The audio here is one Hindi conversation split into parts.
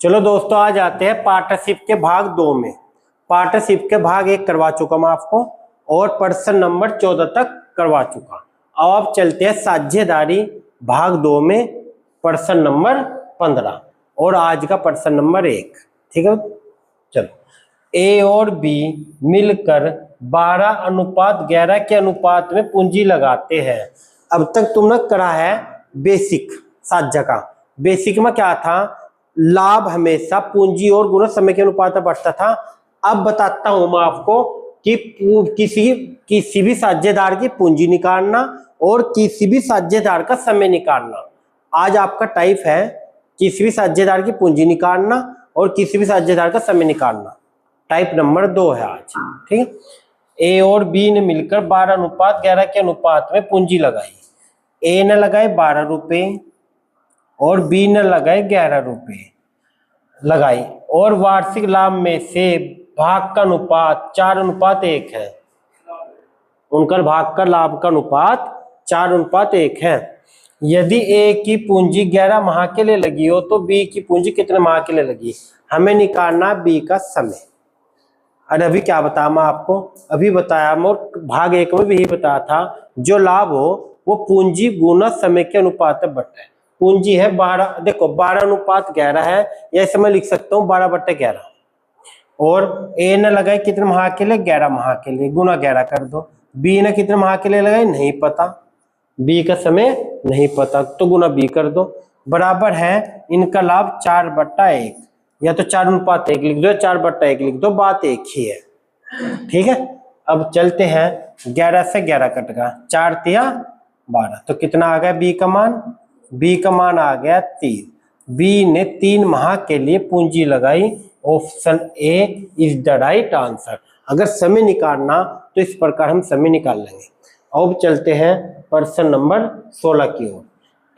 चलो दोस्तों, आज आते हैं पार्टनरशिप के भाग 2 में। पार्टनरशिप के भाग 1 करवा चुका मैं आपको और प्रश्न नंबर 14 तक करवा चुका। अब चलते हैं साझेदारी भाग 2 में प्रश्न नंबर 15 और आज का प्रश्न नंबर 1। ठीक है, चलो। ए और बी मिलकर 12:11 के अनुपात में पूंजी लगाते हैं। अब तक तुमने करा है बेसिक साझा का। बेसिक में क्या था, लाभ हमेशा पूंजी और गुणा समय के अनुपात में बढ़ता था। अब बताता हूं मैं आपको कि किसी भी साझेदार की पूंजी निकालना और किसी भी साझेदार का समय निकालना। आज आपका टाइप है किसी भी साझेदार की पूंजी निकालना और किसी भी साझेदार का समय निकालना। टाइप नंबर 2 है आज। ठीक है। ए और बी ने मिलकर 12:11 के अनुपात में पूंजी लगाई। ए ने लगाए 12 रुपए और बी ने लगाए 11 रुपए लगाई और वार्षिक लाभ में से भाग का अनुपात 4:1 है। उनका भाग का लाभ का अनुपात 4:1 है। यदि ए की पूंजी 11 माह के लिए लगी हो तो बी की पूंजी कितने माह के लिए लगी। हमें निकालना बी का समय। अरे अभी क्या बताया मैं आपको, अभी बताया मैं भाग 1 में भी यही बताया था, जो लाभ हो वो पूंजी गुना समय के अनुपात में बढ़ता है। पूंजी है 12, देखो 12:11 है, या ऐसे मैं लिख सकता हूँ 12/11 और ए ने लगाए कितने माह के लिए, 11 माह के लिए, गुना 11 कर दो। बी ने कितने माह के लिए लगाए नहीं पता, बी का समय नहीं पता तो गुना बी कर दो। बराबर है इनका लाभ 4/1, या तो 4:1 लिख दो, 4/1 लिख दो, बात एक ही है। ठीक है। अब चलते हैं, 11 से 11 कट गया, 4 तिया 12, तो कितना आ गया बी का मान। बी का मान आ गया 3। बी ने 3 माह के लिए पूंजी लगाई। Option A is the right answer. अगर समय निकालना तो इस प्रकार हम समय निकाल लेंगे। अब चलते हैं प्रश्न नंबर 16 की ओर।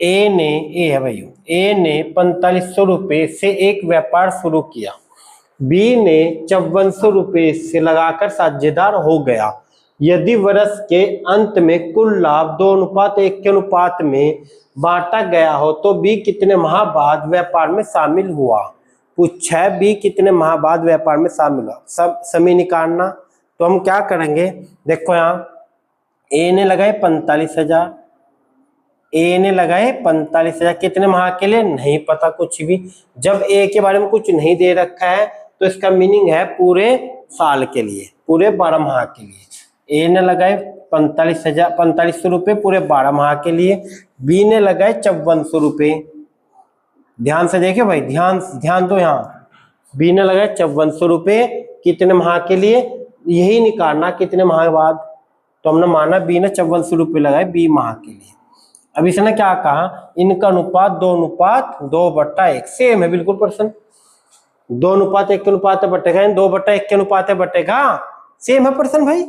ए ने 4500 रुपए से एक व्यापार शुरू किया। बी ने 5400 रुपए से लगाकर साझेदार हो गया। यदि वर्ष के अंत में कुल लाभ 2:1 के अनुपात में बांटा गया हो तो बी कितने माह बाद व्यापार में शामिल हुआ। पूछा है बी कितने माह बाद व्यापार में शामिल हुआ। सब समय निकालना तो हम क्या करेंगे, देखो यहाँ ए ने लगाए 45,000, ए ने लगाए 45,000, कितने माह के लिए नहीं पता कुछ भी। जब ए के बारे में कुछ नहीं दे रखा है तो इसका मीनिंग है पूरे साल के लिए, पूरे 12 माह के लिए। ए ने लगाए 45,000 रुपए पूरे 12 माह के लिए। बी ने लगाए 5400 रुपए। ध्यान से देखिए भाई, ध्यान दो यहाँ। बी ने लगाए 5400 रुपए कितने माह के लिए, यही निकालना कितने माह बाद। तो हमने माना बी ने 5400 रुपए लगाए 20 माह के लिए। अब इसने क्या कहा, इनका अनुपात 2:2/1 सेम है बिल्कुल प्रश्न। 2:1 के अनुपात बटेगा, 2/1 के अनुपात बटेगा, सेम है प्रश्न भाई।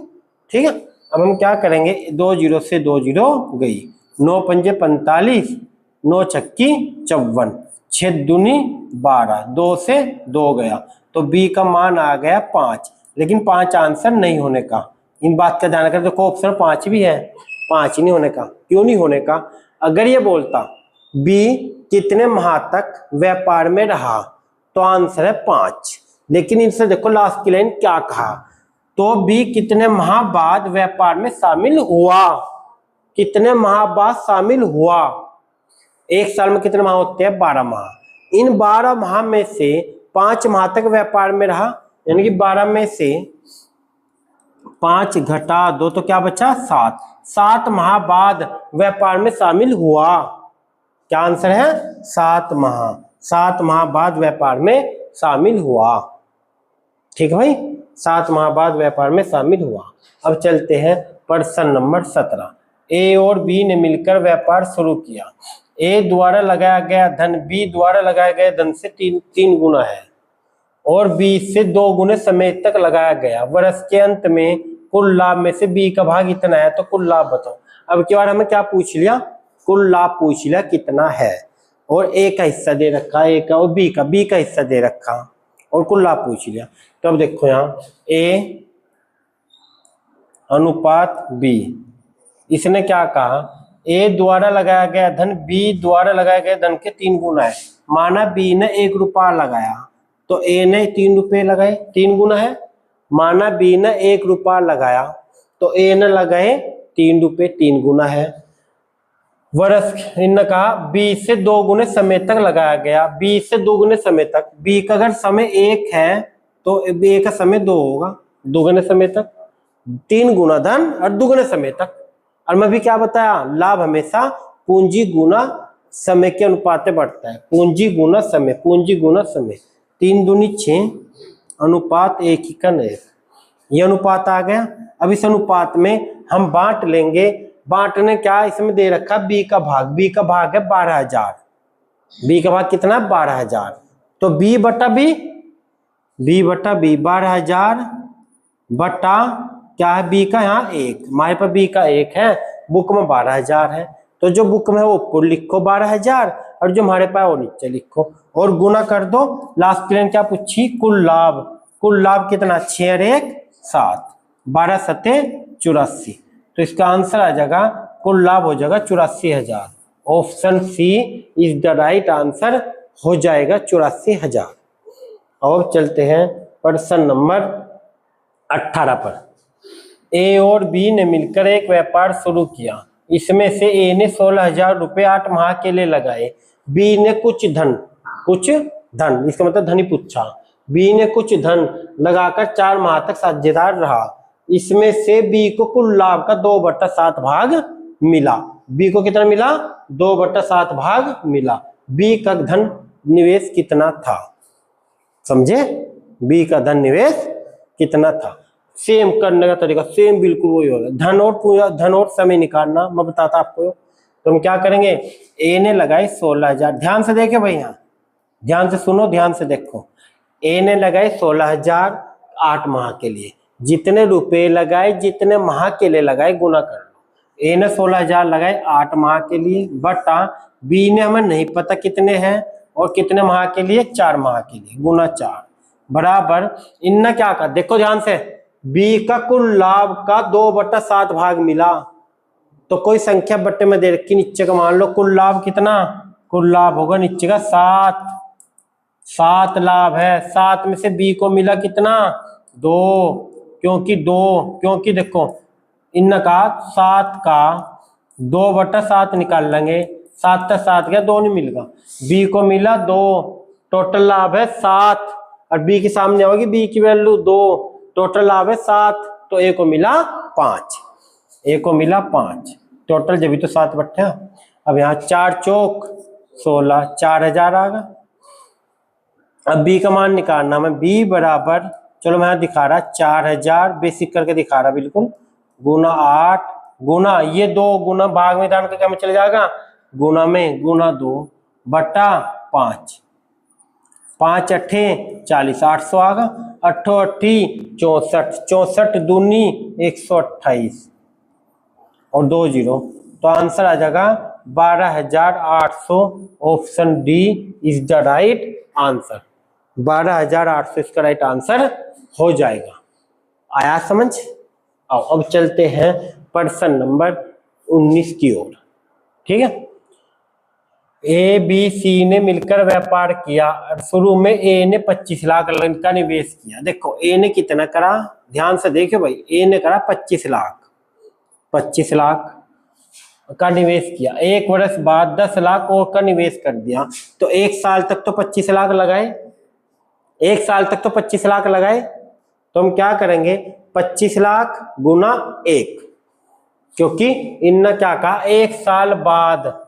ठीक है। अब हम क्या करेंगे, 2 0 से 2 0 गई, 9 पंजे 45, 9 छक्की 54, 6 दूनी 12, 2 से 2 गया तो बी का मान आ गया 5। लेकिन 5 आंसर नहीं होने का, इन बात का ध्यान रखें। देखो ऑप्शन 5 भी है, 5 नहीं होने का। क्यों नहीं होने का, अगर ये बोलता बी कितने माह तक व्यापार में रहा तो आंसर है 5। लेकिन इनसे देखो लास्ट की लाइन क्या कहा, तो बी कितने माह बाद व्यापार में शामिल हुआ। कितने माह बाद शामिल हुआ, एक साल में कितने माह होते हैं, 12 माह। इन 12 माह में से 5 माह तक व्यापार में रहा, यानी कि 12 में से 5 घटा 2 तो क्या बचा 7। 7 माह बाद व्यापार में शामिल हुआ। क्या आंसर है, 7 माह। 7 माह बाद व्यापार में शामिल हुआ। ठीक है भाई, 7 माह बाद व्यापार में शामिल हुआ। अब चलते हैं प्रश्न नंबर 17। ए और बी ने मिलकर व्यापार शुरू किया। ए द्वारा लगाया गया धन बी द्वारा लगाए गए धन से 3 गुना है और बी से 2 गुने समय तक लगाया गया। वर्ष के अंत में कुल लाभ में से बी का भाग इतना है, तो कुल लाभ बताओ। अब की बार हमें क्या पूछ लिया, कुल लाभ पूछ लिया कितना है, और ए का हिस्सा दे रखा है, ए का, और बी का हिस्सा दे रखा और कुल लाभ पूछ लिया। तो अब देखो यहाँ ए अनुपात बी, इसने क्या कहा, ए द्वारा लगाया गया धन बी द्वारा लगाए गए धन के 3 गुना है। माना बी ने 1 रुपया लगाया तो ए ने 3 रुपये लगाए, 3 गुना है। माना बी ने 1 रुपया लगाया तो ए ने लगाए 3 रुपये, 3 गुना है। वर्ष इन्होंने कहा बी से 2 गुने समय तक लगाया गया, बी से 2 गुने समय तक। बी का अगर समय 1 है तो ए का समय 2 होगा, 2 गुने समय तक, 3 गुना धन और 2 गुने समय तक। और मैं भी क्या बताया, लाभ हमेशा पूंजी गुना समय के अनुपात में बढ़ता है। पूंजी गुना समय, पूंजी गुना समय, 3 दूनी 6 अनुपात 1 ही का 9। ये अनुपात आ गया। अब इस अनुपात में हम बांट लेंगे। बांटने क्या इसमें दे रखा, बी का भाग, बी का भाग है 12,000। बी का भाग कितना, 12,000। तो बी बटा बी, बी बटा बी 12,000 बटा क्या है, बी का यहाँ 1, हमारे पास बी का 1 है, बुक में 12,000 है। तो जो बुक में है वो ऊपर लिखो 12,000 और जो हमारे पास वो नीचे लिखो और गुना कर दो। लास्ट लाइन क्या पूछी, कुल लाभ। कुल लाभ कितना, 6 और 1 7, 12 सते 84। तो इसका आंसर आ जाएगा, कुल लाभ हो जाएगा 84,000। Option C is the right answer, हो जाएगा 84,000। और चलते हैं प्रश्न नंबर 18 पर। ए और बी ने मिलकर एक व्यापार शुरू किया। इसमें से ए ने 16,000 रुपये 8 माह के लिए लगाए। बी ने कुछ धन, इसका मतलब धनी पूछा। बी ने कुछ धन लगाकर 4 माह तक साझेदार रहा। इसमें से बी को कुल लाभ का 2/7 भाग मिला। बी को कितना मिला, 2/7 भाग मिला। बी का धन निवेश कितना था, समझे, बी का धन निवेश कितना था। सेम करने का तरीका सेम बिल्कुल वही होगा। धन और समय निकालना मैं बताता आपको। तो हम क्या करेंगे, ए ने लगाई 16,000, ध्यान से देखे भाई, यहाँ ध्यान से सुनो, ध्यान से देखो। ए ने लगाए 16,000 8 माह के लिए। जितने रुपए लगाए, जितने माह के लिए लगाए, गुना कर लो। ए ने 16,000 लगाए 8 माह के लिए बटा बी ने हमें नहीं पता कितने हैं और कितने माह के लिए, 4 माह के लिए, गुना 4 बराबर इनने क्या कहा, देखो ध्यान से, बी का कुल लाभ का 2/7 भाग मिला। तो कोई संख्या बट्टे में दे रखी नीचे का, मान लो कुल लाभ कितना, कुल लाभ होगा नीचे का 7 लाभ है। 7 में से बी को मिला कितना, 2, क्योंकि देखो इनने कहा 7 का 2/7 निकाल लेंगे। 7 का 7 गया, 2 नहीं मिलेगा। बी को मिला 2, टोटल लाभ है 7 और बी के सामने होगी बी की वैल्यू 2, टोटल लाभ है 7। तो ए को मिला 5, ए को मिला 5 टोटल, जब भी तो 7 बट्टे। अब यहाँ 4 चौक 16, 4,000 आ गया। अब बी का मान निकालना में, बी बराबर, चलो मैं दिखा रहा 4,000 बेसिक करके दिखा रहा बिल्कुल, गुना 8 गुना ये 2 गुना भाग में दान करके हमें चले जाएगा, गुना में गुना 2 बटा 5, 5 अट्ठे 40, 800 आ गया। 8 अट्ठी 64, 64 दूनी 128 और 2 0, तो आंसर आ जाएगा 12,800। Option D is the right answer. 12,800 इसका राइट आंसर हो जाएगा। आया समझ। आओ अब चलते हैं प्रश्न नंबर 19 की ओर। ठीक है, ए बी सी ने मिलकर व्यापार किया। शुरू में ए ने 25 लाख का निवेश किया। देखो ए ने कितना करा, ध्यान से देखो भाई, ए ने करा 25 लाख का निवेश किया। 1 वर्ष बाद 10 लाख और का निवेश कर दिया। तो 1 साल तक तो 25 लाख लगाए, 1 साल तक तो 25 लाख लगाए। तो हम क्या करेंगे, 25 लाख गुना 1, क्योंकि इनने क्या कहा, 1 साल बाद,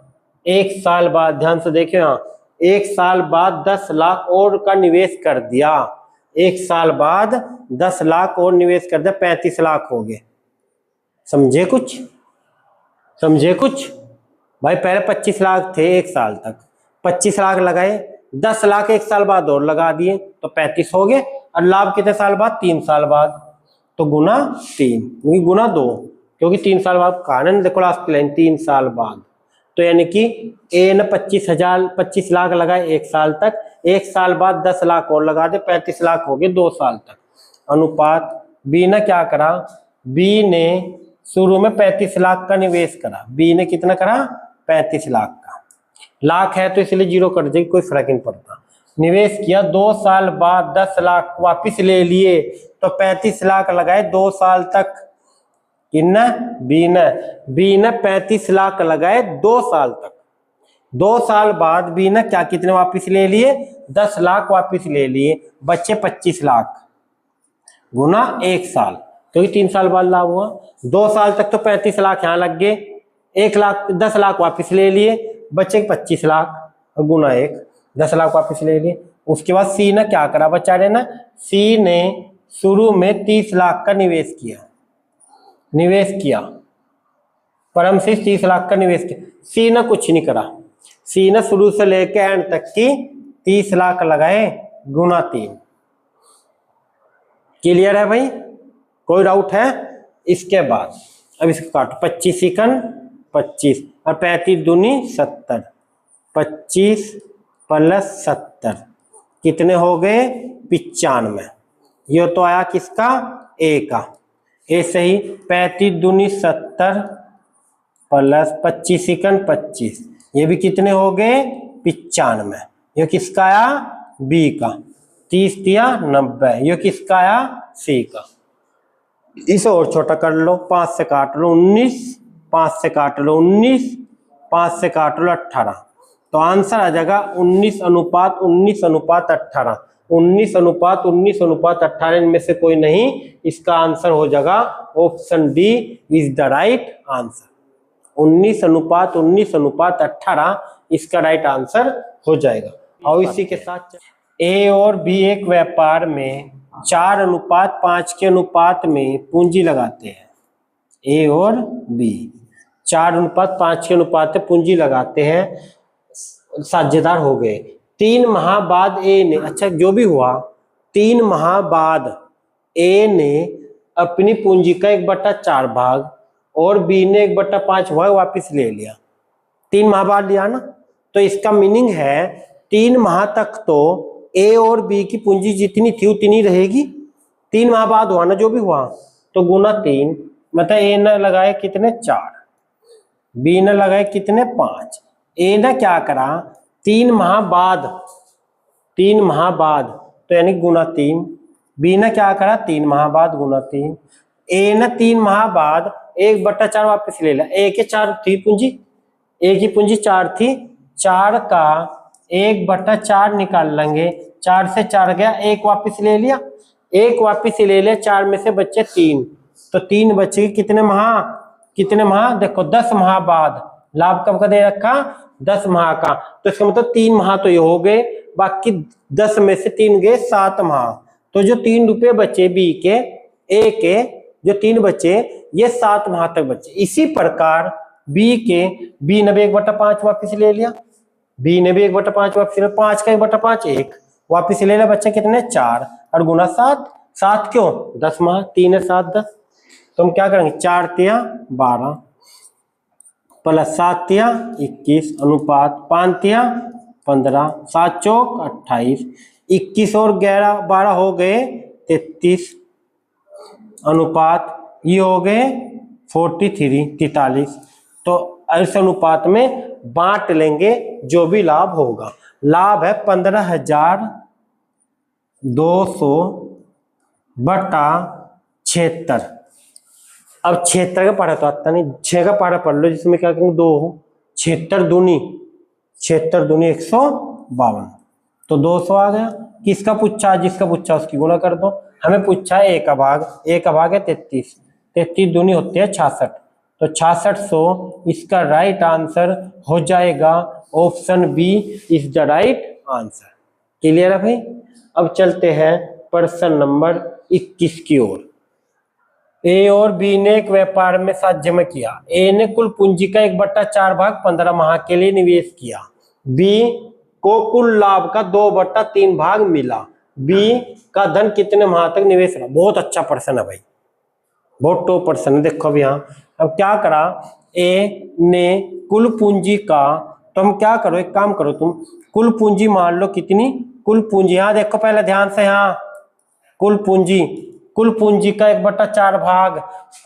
1 साल बाद, ध्यान से देखिए यहाँ, 1 साल बाद 10 लाख और का निवेश कर दिया। 1 साल बाद 10 लाख और निवेश कर दिया, 35 लाख हो गए। समझे कुछ, समझे कुछ भाई। पहले 25 लाख थे 1 साल तक, 25 लाख लगाए, 10 लाख 1 साल बाद और लगा दिए तो 35 हो गए। और लाभ कितने साल बाद, 3 साल बाद, तो गुना 3 गुना 2, क्योंकि 3 साल बाद कारण देखो लास्ट लाइन 3 साल बाद। तो यानी कि ए ने 25 लाख लगाए 1 साल तक, 1 साल बाद 10 लाख और लगा दे, 35 लाख हो गए 2 साल तक। अनुपात बी ने क्या करा, बी ने शुरू में 35 लाख का निवेश करा। बी ने कितना करा, 35 लाख का। लाख है तो इसलिए 0 कर देगी, कोई फर्क नहीं पड़ता। निवेश किया 2 साल बाद 10 लाख वापिस ले लिए, तो 35 लाख लगाए 2 साल तक। कितना? बी ने 35 लाख लगाए 2 साल तक। 2 साल बाद बी ने क्या कितने वापिस ले लिए? 10 लाख वापिस ले लिए, बच्चे 25 लाख गुना 1 साल, क्योंकि 3 साल बाद लाभ हुआ। 2 साल तक तो 35 लाख यहाँ लग गए, 1 लाख 10 लाख वापिस ले लिए, बच्चे 25 लाख गुना 1, 10 लाख वापिस ले लिए। उसके बाद सी ने क्या करा बेचारे ना, सी ने शुरू में 30 लाख का निवेश किया, परम से 30 लाख का निवेश किया। सी ने कुछ नहीं करा, सी ने शुरू से लेके एंड तक की 30 लाख लगाए गुना 3। क्लियर है भाई? कोई डाउट है? इसके बाद अब इसको काटो, 25 इकन 25 और 35 दूनी 70, 25 प्लस 70 कितने हो गए? 95। ये तो आया किसका? ए का। ऐसे ही 35 दूनी 70 प्लस 25 इकन 25, ये भी कितने हो गए? 95। ये किसका आया? बी का। 30 दिया 90, ये किसका आया? सी का। इसे और छोटा कर लो, 5 से काट लो 19, 5 से काट लो 19, 5 से काट लो 18, तो आंसर आ जाएगा 19 अनुपात 19 अनुपात 18। 19 अनुपात 19 अनुपात 18 इनमें से कोई नहीं, इसका आंसर हो जाएगा option D is the right answer. 19 अनुपात 19 अनुपात 18 इसका राइट आंसर हो जाएगा। और इसी के साथ ए और बी एक व्यापार में 4:5 के अनुपात में पूंजी लगाते हैं। ए और बी 4:5 के अनुपात में पूंजी लगाते हैं, साझेदार हो गए। 3 माह बाद ए ने, अच्छा जो भी हुआ, 3 माह बाद ए ने अपनी पूंजी का 1/4 भाग और बी ने 1/5 भाग वापिस ले लिया। 3 माह बाद लिया ना, तो इसका मीनिंग है 3 माह तक तो ए और बी की पूंजी जितनी थी उतनी रहेगी। 3 माह बाद हुआ ना जो भी हुआ, तो गुना 3, मतलब ए ने लगाए कितने? 4, बी ने लगाए कितने? 5। ए ने क्या करा? 3 माह बाद, 3 माह बाद तो यानी गुना 3। बी ने क्या करा? 3 माह बाद गुना 3। ए ने 3 माह बाद 1/4 वापस ले लिया। ए के 4 थी पूंजी, ए की पूंजी 4 थी, 4 का 1/4 निकाल लेंगे, 4 से 4 गया, 1 वापस ले लिया, 1 वापस ले लिया, 4 में से बच्चे 3, तो 3 बचे कितने माह? कितने माह? देखो 10 माह बाद। लाभ कब का दे रखा? 10 माह का, तो इसका मतलब 3 माह तो ये हो गए, बाकी 10 में से 3 गए 7 माह, तो जो 3 रुपए बचे बी के, ए के जो 3 बचे ये 7 माह तक बचे। इसी प्रकार बी ने भी 1/5 वापिस ले लिया, बी ने भी 1/5 वापिस ले लिया, 5 का 1/5 1 वापिस ले लिया, बच्चे कितने? 4 और गुना 7, 7 क्यों? 10 माह, 3 है 7 10, तो हम क्या करेंगे? 4 तिया 12 प्लस 7 तिया 21 अनुपात 5 तिया 15, 7 चौक 28, 21 और 11 12 हो गए 33 अनुपात ये हो गए 43। तो इस अनुपात में बांट लेंगे जो भी लाभ होगा। लाभ है 15,200/76। अब 76 का पढ़ा तो आता नहीं, 6 का पढ़ा पढ़ लो, जिसमें क्या करेंगे 2 हो, 76 दूनी 152, तो 200 आ गया। किसका पूछा? जिसका पूछा उसकी गुना कर दो। हमें पूछा है ए का भाग है 33, 33 दूनी होते हैं 66, तो 6600 इसका राइट आंसर हो जाएगा। Option B is the right answer. Clear है भाई? अब चलते हैं प्रश्न नंबर 21 की ओर। ए और बी ने एक व्यापार में साझे में किया। ए ने कुल पूंजी का 1/4 भाग 15 माह के लिए निवेश किया। बी को कुल लाभ का 2/3 भाग मिला। बी का धन कितने माह तक निवेश रहा? बहुत अच्छा प्रश्न है भाई, बहुत टॉप प्रश्न है। देखो अभी यहाँ अब क्या करा, ए ने कुल पूंजी का, तो हम क्या करो, एक काम करो तुम, कुल पूंजी मान लो कितनी? कुल पूंजी यहाँ देखो पहले ध्यान से, यहाँ कुल पूंजी का 1/4 भाग,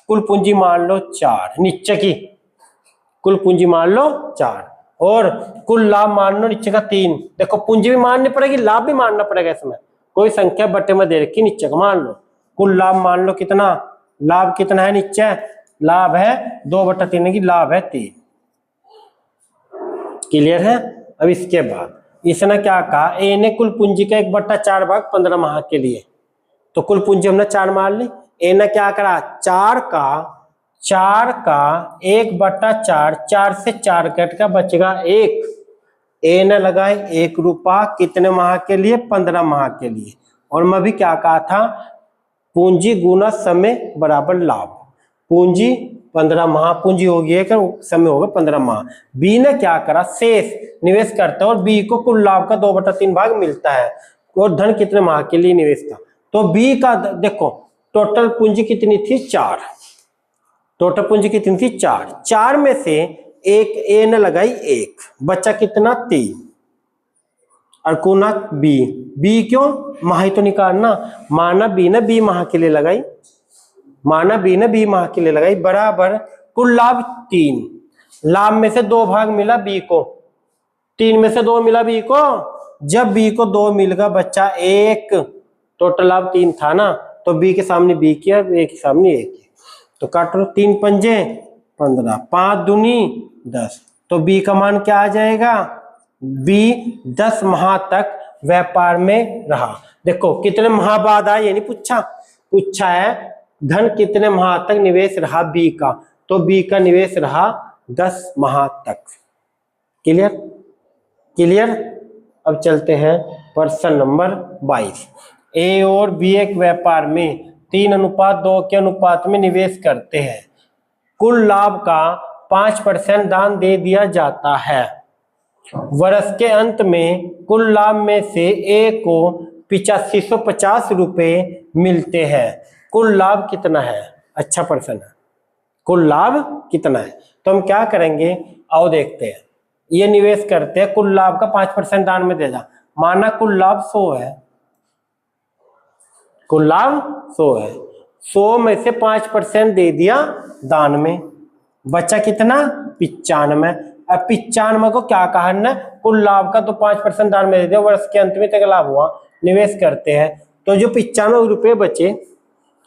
कुल पूंजी मान लो 4, नीचे की कुल पूंजी मान लो 4, और कुल लाभ मान लो नीचे का 3। देखो पूंजी भी माननी पड़ेगी, लाभ भी मानना पड़ेगा। इसमें कोई संख्या बटे में दे रखी नीचे का मान लो। कुल लाभ मान लो कितना, लाभ कितना है नीचे, लाभ है 2/3 की, लाभ है 3। क्लियर है। अब इसके बाद इसने क्या कहा, ए ने कुल पूंजी का 1/4 भाग 15 माह के लिए, तो कुल पूंजी हमने 4 मान ली। ए ने क्या करा, 4 का 1/4, 4 से 4 कट का बचेगा 1। ए ने लगाए 1 रुपया कितने माह के लिए, 15 माह के लिए। और मैं भी क्या कहा था, पूंजी गुना समय बराबर लाभ। पूंजी 15 माह पूंजी होगी एक, समय होगा 15 माह। बी ने क्या करा, शेष निवेश करता है और बी को कुल लाभ का 2/3 भाग मिलता है और धन कितने माह के लिए निवेश था। तो बी का देखो टोटल पूंजी कितनी थी, 4। टोटल पूंजी कितनी थी, 4। 4 में से एक ए ने लगाई 1, बचा कितना 3 और गुना बी। बी क्यों, माह ही तो निकालना, माना बी ने बी माह के लिए लगाई, माना बी ने बी माह के लिए लगाई, बराबर कुल लाभ 3। लाभ में से 2 भाग मिला बी को, 3 में से 2 मिला बी को। जब बी को 2 मिल गया बच्चा 1, टोटल लाभ 3 था ना, तो बी के सामने बी किया, ए के सामने 1 किया, तो काट लो 3 पंजे 15, 5 दूनी 10। तो बी का मान क्या आ जाएगा, बी 10 माह तक व्यापार में रहा। देखो कितने माह बाद आया, ये नहीं पूछा, पूछा है धन कितने माह तक निवेश रहा बी का, तो बी का निवेश रहा 10 माह तक। Clear, clear. अब चलते हैं प्रश्न नंबर 22। ए और बी एक व्यापार में 3:2 के अनुपात में निवेश करते हैं। कुल लाभ का 5% दान दे दिया जाता है। वर्ष के अंत में कुल लाभ में से ए को 8550 रुपए मिलते हैं। कुल लाभ कितना है, अच्छा प्रश्न है, कुल लाभ कितना है। तो हम क्या करेंगे, आओ देखते हैं। ये निवेश करते हैं, कुल लाभ का 5% दान में देगा, माना कुल लाभ 100 है, कुल लाभ 100 है, 100 में से 5% दे दिया दान में, बचा कितना 95। अब 95 को क्या कहा ना, कुल लाभ का तो 5% दान में दे दिया, वर्ष के अंत में तक लाभ हुआ, निवेश करते हैं। तो जो 95 रुपये बचे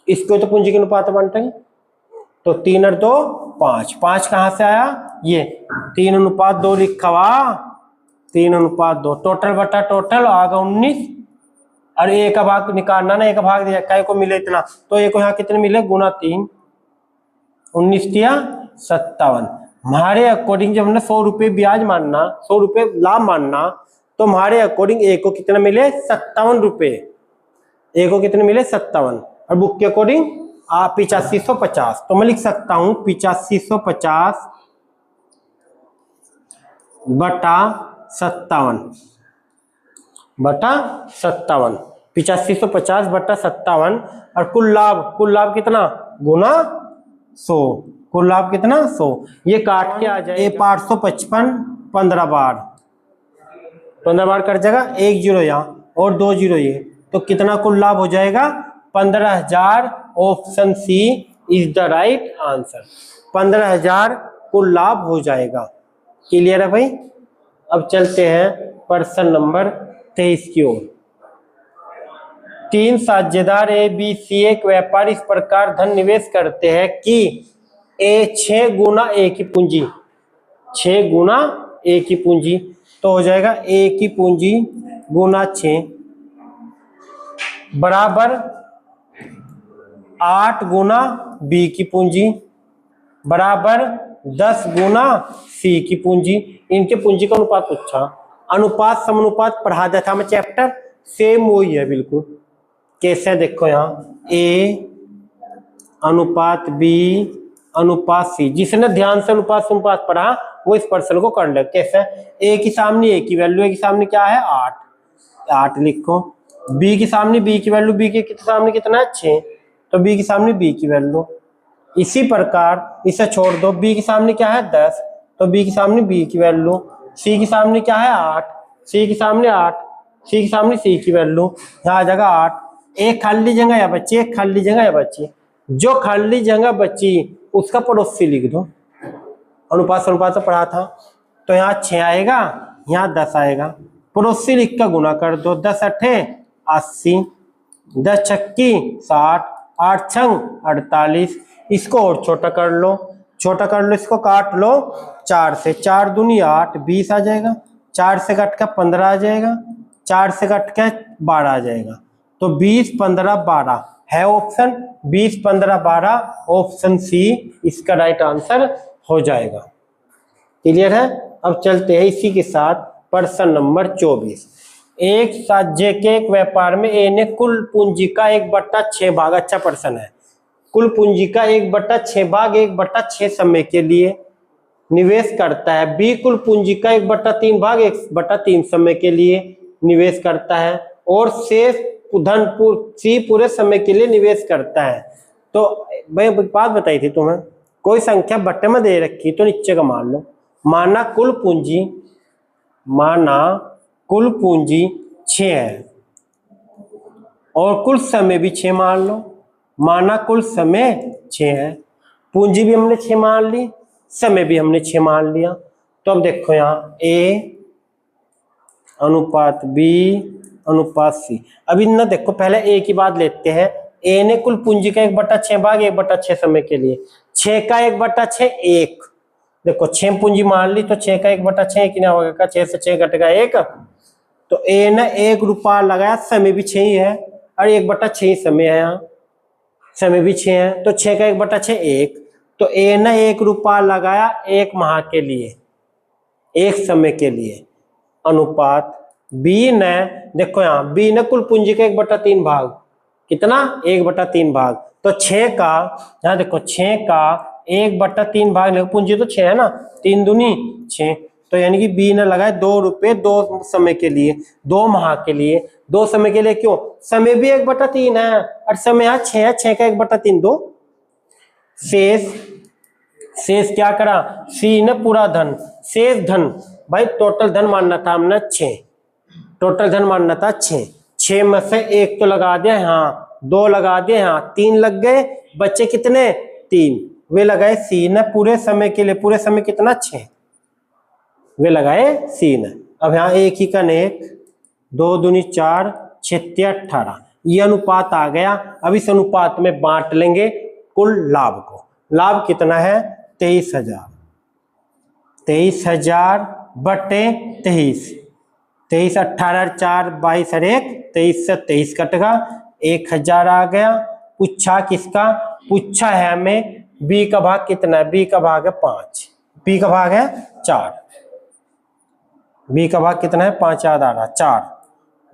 इसको तो पूंजी के अनुपात बांटेंगे, तो 3 और 2 5, 5 कहाँ से आया, ये 3:2 लिखा हुआ, 3:2, टोटल बटा टोटल आ गया 19। और ए का भाग निकालना ना, एक भाग दिया काय को मिले इतना, तो ए को यहाँ कितने मिले, गुना 3, 19 दिया 57। हमारे अकॉर्डिंग जब हमने 100 रुपये ब्याज मानना, 100 रुपये लाभ मानना, तो हमारे अकॉर्डिंग ए को कितने मिले 57 रुपये, ए को कितने मिले 57। और बुक के अकॉर्डिंग 8550, तो मैं लिख सकता हूं 8550 बटा 57 बटा 57, 8550 बटा 57। और कुल लाभ कितना, गुना 100, कुल लाभ कितना 100। ये काट के आ जाए 555 15 बार कर जाएगा, 1 0 यहाँ और 2 0 ये, तो कितना कुल लाभ हो जाएगा 15,000। Option C is the right answer, 15,000 कुल लाभ हो जाएगा। क्लियर है भाई। अब चलते हैं प्रश्न नंबर 23 की ओर। 3 साझेदार ए बी सी एक व्यापार इस प्रकार धन निवेश करते हैं कि ए 6 गुना ए की पूंजी, 6 गुना ए की पूंजी, तो हो जाएगा ए की पूंजी गुना 6 बराबर 8 गुना बी की पूंजी बराबर 10 गुना सी की पूंजी। इनके पूंजी का अनुपात पूछा, अनुपात समानुपात पढ़ा दिया था मैं चैप्टर, सेम वही है बिल्कुल। कैसे देखो यहाँ ए अनुपात बी अनुपात सी, जिसने ध्यान से अनुपात समानुपात पढ़ा वो इस प्रश्न को कर ले। कैसे, ए की सामने ए की वैल्यू, ए की सामने क्या है 8 लिखो, बी की सामने बी की वैल्यू, बी के सामने कितना है 6, तो बी के सामने बी की वैल्यू। इसी प्रकार इसे छोड़ दो, बी के सामने क्या है 10, तो बी के सामने बी की वैल्यू, सी के सामने क्या है 8, सी के सामने 8, सी के सामने सी की वैल्यू, यहाँ आ जाएगा 8। एक खाली जगह या बच्ची, एक खाली जगह या बच्ची, जो खाली जगह बची उसका पड़ोसी लिख दो, अनुपात अनुपात तो पढ़ा था। तो यहाँ 6 आएगा, यहाँ 10 आएगा। पड़ोसी लिख कर गुना कर दो, 10 अठे 80, 10 छक्की 60, 8 छंग 48। इसको और छोटा कर लो, छोटा कर लो, इसको काट लो 4 से, 4 दूनी 8, 20 आ जाएगा। 4 से कट कर 15 आ जाएगा, 4 से कट कर 12 आ जाएगा। तो 20 15 12 है ऑप्शन, 20 15 12 ऑप्शन सी इसका राइट आंसर हो जाएगा। क्लियर है। अब चलते हैं इसी के साथ प्रश्न नंबर 24। एक साझे के एक व्यापार में ए ने कुल पूंजी का 1/6 भाग, अच्छा प्रश्न है, कुल पूंजी का 1/6 भाग 1/6 समय के लिए निवेश करता है। बी कुल पूंजी का 1/3 भाग 1/3 समय के लिए निवेश करता है और शेष धन सी पूरे समय के लिए निवेश करता है। तो भाई बात बताई थी तुम्हें, कोई संख्या बट्टे में दे रखी तो नीचे का मान लो। माना कुल पूंजी 6 है और कुल समय भी 6 मान लो। माना कुल समय 6 है, पूंजी भी हमने 6 मान ली, समय भी हमने 6 मान लिया। तो अब देखो यहाँ ए अनुपात बी अनुपात सी। अभी ना देखो, पहले ए की बात लेते हैं। ए ने कुल पूंजी का 1/6 भाग 1/6 समय के लिए, 6 का 1/6 1, देखो 6 पूंजी मान ली तो 6 का 1/6 1 ना होगा, 6 से 6 घटेगा 1। तो ए ने 1 रुपया लगाया, समय भी 6 ही है और 1/6 ही समय है, यहाँ समय भी 6 है, तो 6 का 1/6 1। तो ए ने 1 रुपया लगाया 1 माह के लिए, 1 समय के लिए, अनुपात बी ने, देखो यहाँ बी ने कुल पूंजी का 1/3 भाग, कितना 1/3 भाग, तो 6 का, यहाँ देखो 6 का 1/3 भाग, पूंजी तो 6 है ना, 3 दूनी 6, तो यानी कि बी ने लगाए 2 रुपये 2 समय के लिए, 2 माह के लिए, 2 समय के लिए। क्यों, समय भी 1/3 है और समय यहाँ 6 है, 6 का 1/3 2। शेष क्या करा, सी ने पूरा धन, शेष धन, भाई टोटल धन मानना था हमने 6, टोटल धन मानना था 6, 6 में से 1 तो लगा दिया, हाँ 2 लगा दिए, हाँ 3 लग गए, बच्चे कितने 3, वे लगाए सी ने पूरे समय के लिए, पूरे समय कितना 6, वे लगाए सी ने। अब यहाँ 1 ही कन 1, 2 दूनी 4, 6 18, ये अनुपात आ गया। अब इस अनुपात में बांट लेंगे कुल लाभ को। लाभ कितना है 23,000, 23,000 बटे 23, 23 18 4 22 और 1 23 से 23 कटेगा, 1000 आ गया। पूछा किसका, पूछा है हमें बी का भाग कितना है, बी का भाग है 5, बी का भाग है 4, बी का भाग कितना है 5 याद आ रहा 4,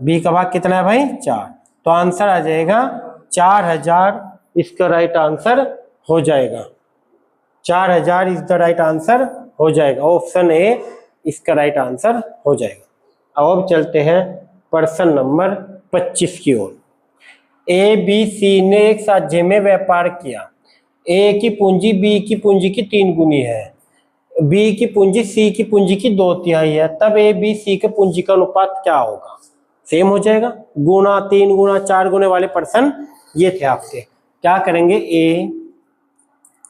बी का भाग कितना है भाई 4, तो आंसर आ जाएगा 4000, इसका राइट आंसर हो जाएगा, 4000 इज द राइट आंसर हो जाएगा, ऑप्शन ए इसका राइट आंसर हो जाएगा। अब चलते हैं प्रश्न नंबर 25 की ओर। ए बी सी ने एक साझे में व्यापार किया। ए की पूंजी बी की पूंजी की 3 गुनी है, बी की पूंजी सी की पूंजी की 2/3 है, तब ए बी सी के पूंजी का अनुपात क्या होगा। सेम हो जाएगा, गुना 3 गुना 4 गुने वाले प्रश्न ये थे आपके। क्या करेंगे, ए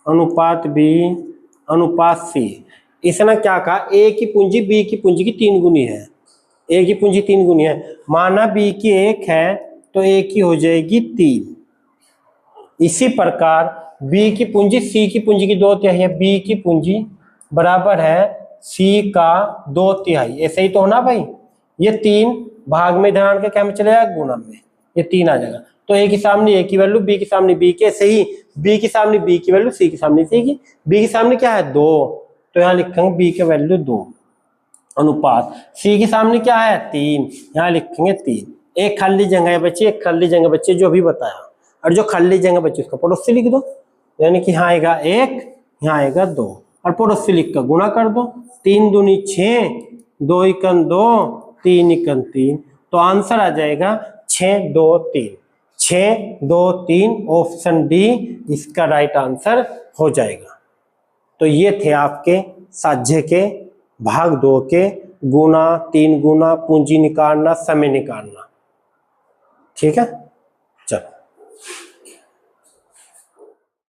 अनुपात बी अनुपात सी। इसने क्या कहा, ए की पूंजी बी की पूंजी की 3 गुनी है, ए की पूंजी 3 गुनी है, माना बी की 1 है तो ए की हो जाएगी 3। इसी प्रकार बी की पूंजी सी की पूंजी की 2/3 है, बी की पूंजी बराबर है सी का 2/3, ऐसे ही तो होना भाई। ये 3 भाग में ध्यान के क्या में चलेगा, गुना में, ये 3 आ जाएगा। तो ए के सामने ए की वैल्यू, बी के सामने बी के, ऐसे ही बी के सामने बी की वैल्यू, सी के सामने सी की, बी के सामने क्या है 2, तो यहाँ लिखेंगे बी के वैल्यू 2, अनुपात सी के सामने क्या है 3, यहाँ लिखेंगे 3। एक खाली जगह है बच्चे, एक खाली जगह बच्चे जो भी बताया, और जो खाली जगह बच्चे उसका पड़ोसी लिख दो, यानी कि यहाँ आएगा 1, यहाँ आएगा 2, और पड़ोसी लिख कर गुना कर दो, 3 दूनी 6, 2 एकन 2, 3 एकन 3, तो आंसर आ जाएगा 6 2 3, 6 2 3, ऑप्शन डी इसका राइट आंसर हो जाएगा। तो ये थे आपके साझे के भाग 2 के गुना, 3 गुना, पूंजी निकालना, समय निकालना, ठीक है।